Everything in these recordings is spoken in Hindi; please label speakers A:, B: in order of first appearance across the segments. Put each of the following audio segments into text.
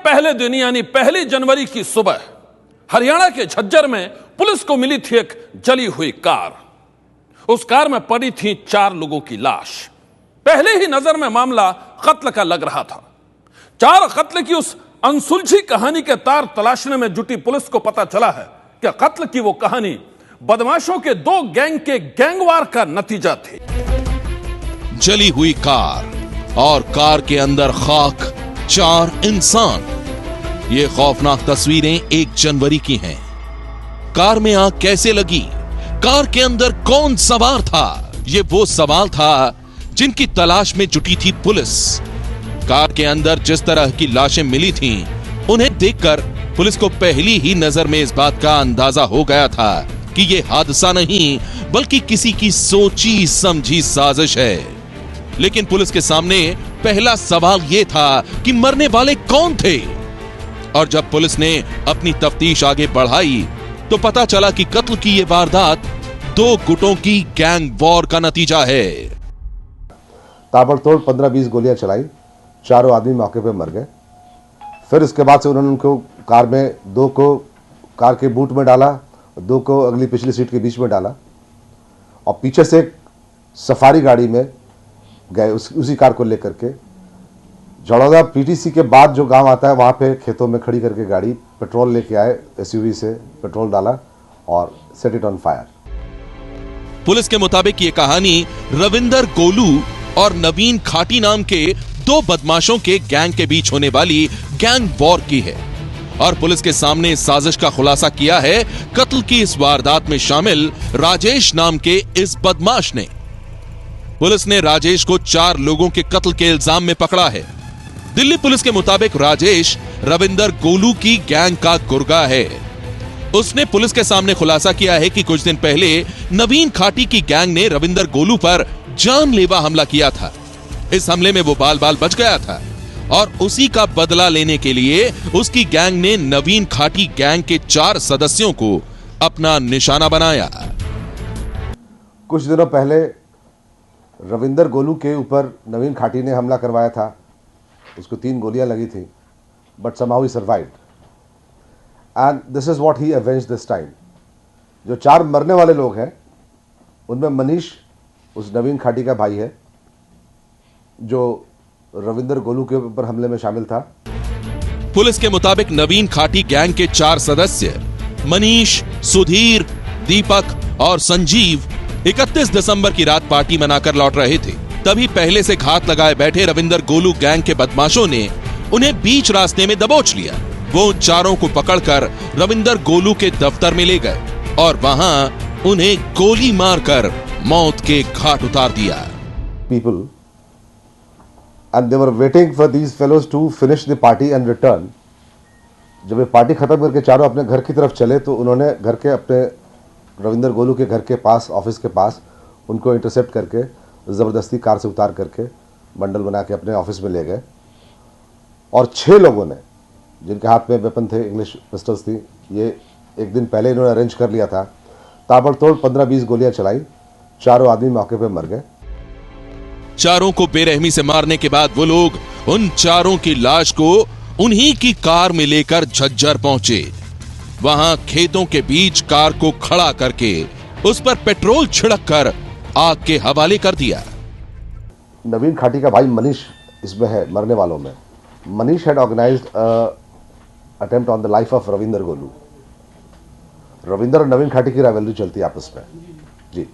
A: पहले दिन यानी 1 जनवरी की सुबह हरियाणा के झज्जर में पुलिस को मिली थी एक जली हुई कार। उस कार में पड़ी थी 4 लोगों की लाश। पहले ही नजर में मामला कत्ल का लग रहा था। 4 कत्ल की उस अनसुलझी कहानी के तार तलाशने में जुटी पुलिस को पता चला है कि कत्ल की वो कहानी बदमाशों के 2 गैंग के गैंगवार का नतीजा थी।
B: जली हुई कार और कार के अंदर खाक 4 इंसान। ये खौफनाक तस्वीरें 1 जनवरी की हैं। कार में आग कैसे लगी? कार के अंदर कौन सवार था? ये वो सवाल था जिनकी तलाश में जुटी थी पुलिस। कार के अंदर जिस तरह की लाशें मिली थीं, उन्हें देखकर पुलिस को पहली ही नजर में इस बात का अंदाजा हो गया था कि ये हादसा नहीं बल्कि किसी की सोची समझी साजिश है। लेकिन पुलिस के सामने पहला सवाल यह था कि मरने वाले कौन थे। और जब पुलिस ने अपनी तफ्तीश आगे बढ़ाई तो पता चला कि कत्ल की यह वारदात 2 गुटों की गैंग वॉर का नतीजा है।
C: ताबड़तोड़ 15-20 गोलियां चलाई, 4 आदमी मौके पे मर गए। फिर इसके बाद से उन्होंने उनको कार में 2 को कार के बूट में डाला, 2 को अगली पिछली सीट के बीच में डाला और पीछे से एक सफारी गाड़ी में गए उसी कार को लेकर के। जड़ौदा पीटीसी के बाद जो गांव आता है वहां पे खेतों में खड़ी करके गाड़ी पेट्रोल लेके आए, एसयूवी से पेट्रोल डाला और set it on fire.
B: Police के मुताबिक ये कहानी रविंदर गोलू और नवीन खाटी नाम के 2 बदमाशों के गैंग के बीच होने वाली गैंग वॉर की है। और पुलिस के सामने इस साजिश का खुलासा किया है कत्ल की इस वारदात में शामिल राजेश नाम के इस बदमाश ने। पुलिस ने राजेश को 4 लोगों के कत्ल के इल्जाम में पकड़ा है। दिल्ली पुलिस के मुताबिक राजेश रविंदर गोलू की गैंग का गुर्गा है। उसने पुलिस के सामने खुलासा किया है कि कुछ दिन पहले नवीन खाटी की गैंग ने रविंदर गोलू पर जानलेवा हमला किया था। इस हमले में वो बाल बाल बच गया था और उसी का बदला लेने के लिए उसकी गैंग ने नवीन खाटी गैंग के 4 सदस्यों को अपना निशाना बनाया।
C: कुछ दिनों पहले रविंदर गोलू के ऊपर नवीन खाटी ने हमला करवाया था। उसको 3 गोलियां लगी थी, but somehow he survived. And this is what he avenged this time. जो 4 मरने वाले लोग हैं उनमें मनीष उस नवीन खाटी का भाई है जो रविंदर गोलू के ऊपर हमले में शामिल था।
B: पुलिस के मुताबिक नवीन खाटी गैंग के 4 सदस्य मनीष, सुधीर, दीपक और संजीव 31 दिसंबर की रात पार्टी मनाकर लौट रहे थे। तभी पहले से घात लगाए बैठे रविंदर गोलू गैंग के बदमाशों ने उन्हें बीच रास्ते में दबोच लिया। वो उन 4 को पकड़कर रविंदर गोलू के दफ्तर में ले गए और वहां उन्हें गोली मारकर मौत के घाट उतार दिया।
C: People and they were waiting for these fellows to finish the party and return. जब ये पार्टी खत्म करके 4 अपने घर की तरफ चले तो उन्होंने घर के अपने रविंदर गोलू के घर के पास, ऑफिस के पास उनको इंटरसेप्ट करके ज़बरदस्ती कार से उतार करके बंडल बना के अपने ऑफिस में ले गए। और 6 लोगों ने, जिनके हाथ में वेपन थे, इंग्लिश पिस्टल्स थी, ये एक दिन पहले इन्होंने अरेंज कर लिया था। ताबड़तोड़ 15-20 गोलियां चलाई, 4 आदमी मौके पे मर गए।
B: 4 को बेरहमी से मारने के बाद वो लोग उन 4 की लाश को उन्हीं की कार में लेकर झज्जर पहुंचे। वहां खेतों के बीच कार को खड़ा करके उस पर पेट्रोल छिड़क कर आग के हवाले कर दिया।
C: नवीन खाटी का भाई मनीष इसमें है मरने वालों में। Manish had organised attempt on the life of Ravinder Golu. Ravinder और नवीन खाटी की राइवलरी चलती है आपस में जी।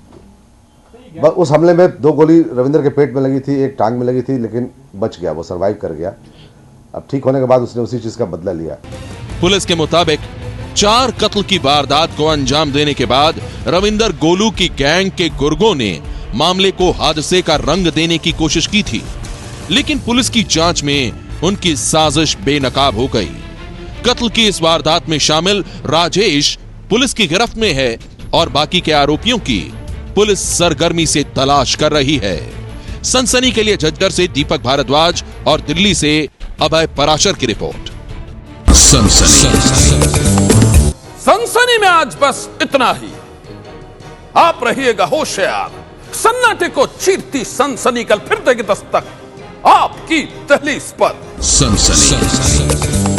C: बस उस हमले में 2 गोली रविंदर के पेट में लगी थी, 1 टांग में लगी थी, लेकिन बच गया, वो सरवाइव कर गया। अब ठीक होने के बाद उसने उसी चीज का बदला लिया।
B: पुलिस के मुताबिक 4 कत्ल की वारदात को अंजाम देने के बाद रविंदर गोलू की गैंग के गुर्गों ने मामले को हादसे का रंग देने की कोशिश की थी, लेकिन पुलिस की जांच में उनकी साजिश बेनकाब हो गई। कत्ल की इस वारदात में शामिल राजेश पुलिस की गिरफ्त में है और बाकी के आरोपियों की पुलिस सरगर्मी से तलाश कर रही है। सनसनी के लिए झज्जर से दीपक भारद्वाज और दिल्ली से अभय पराशर की रिपोर्ट।
A: सनसनी में आज बस इतना ही। आप रहिएगा होशियार। सन्नाटे को चीरती सनसनी कल फिर देगी दस्तक। आप की दहलीज पर।
B: सनसनी